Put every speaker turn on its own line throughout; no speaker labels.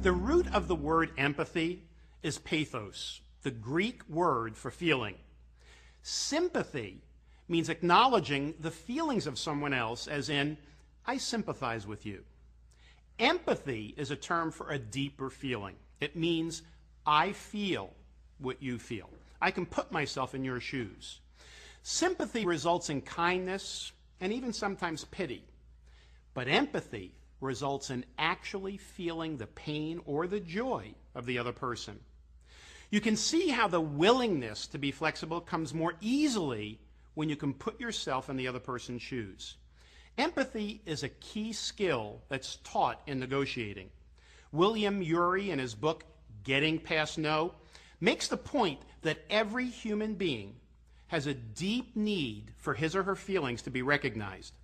The root of the word empathy is pathos, the Greek word for feeling. Sympathy means acknowledging the feelings of someone else, as in, I sympathize with you. Empathy is a term for a deeper feeling. It means I feel what you feel. I can put myself in your shoes. Sympathy results in kindness and even sometimes pity. But empathy results in actually feeling the pain or the joy of the other person. You can see how the willingness to be flexible comes more easily when you can put yourself in the other person's shoes. Empathy is a key skill that's taught in negotiating. William Ury, in his book, Getting Past No, makes the point that every human being has a deep need for his or her feelings to be recognized.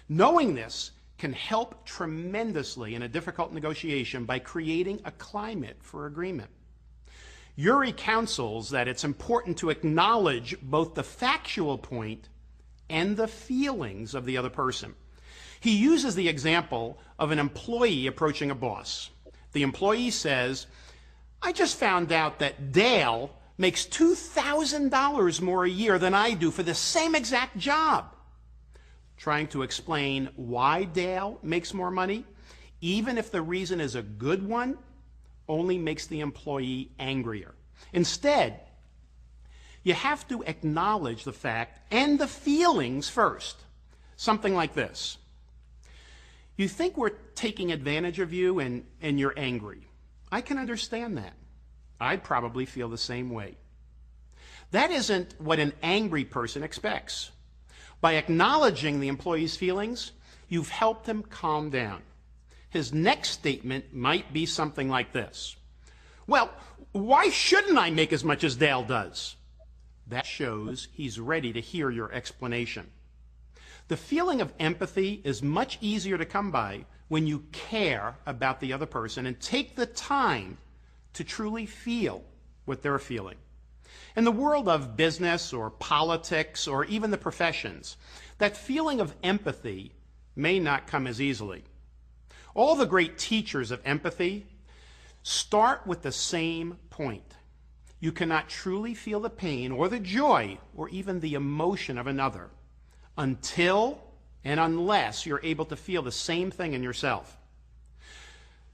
Knowing this can help tremendously in a difficult negotiation by creating a climate for agreement. Ury counsels that it's important to acknowledge both the factual point and the feelings of the other person. He uses the example of an employee approaching a boss. The employee says, I just found out that Dale makes $2,000 more a year than I do for the same exact job. Trying to explain why Dale makes more money, even if the reason is a good one, only makes the employee angrier. Instead, you have to acknowledge the fact and the feelings first. Something like this. You think we're taking advantage of you and you're angry. I can understand that. I'd probably feel the same way. That isn't what an angry person expects. By acknowledging the employee's feelings, you've helped him calm down. His next statement might be something like this. Well, why shouldn't I make as much as Dale does? That shows he's ready to hear your explanation. The feeling of empathy is much easier to come by when you care about the other person and take the time to truly feel what they're feeling. In the world of business or politics or even the professions, that feeling of empathy may not come as easily. All the great teachers of empathy start with the same point. You cannot truly feel the pain or the joy or even the emotion of another until and unless you're able to feel the same thing in yourself.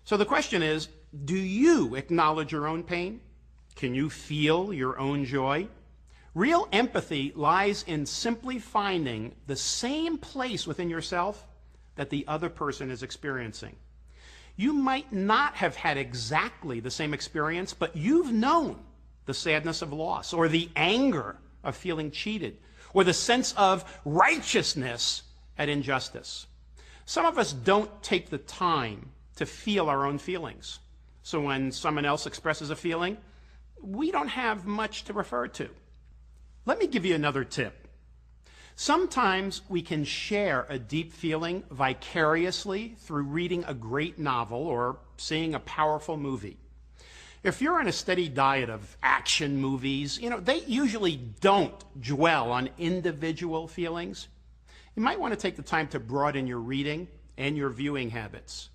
So the question is, do you acknowledge your own pain? Can you feel your own joy? Real empathy lies in simply finding the same place within yourself that the other person is experiencing. You might not have had exactly the same experience, but you've known the sadness of loss, or the anger of feeling cheated, or the sense of righteousness at injustice. Some of us don't take the time to feel our own feelings. So when someone else expresses a feeling, we don't have much to refer to. Let me give you another tip. Sometimes we can share a deep feeling vicariously through reading a great novel or seeing a powerful movie. If you're on a steady diet of action movies, they usually don't dwell on individual feelings. You might want to take the time to broaden your reading and your viewing habits.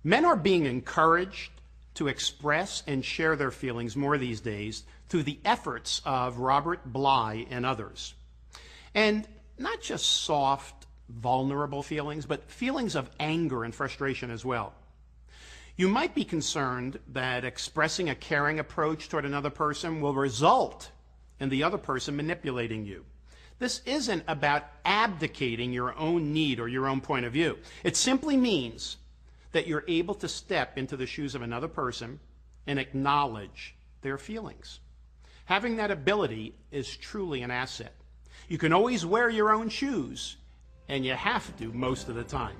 Men are being encouraged to express and share their feelings more these days through the efforts of Robert Bly and others. And not just soft, vulnerable feelings, but feelings of anger and frustration as well. You might be concerned that expressing a caring approach toward another person will result in the other person manipulating you. This isn't about abdicating your own need or your own point of view. It simply means that you're able to step into the shoes of another person and acknowledge their feelings. Having that ability is truly an asset. You can always wear your own shoes, and you have to most of the time.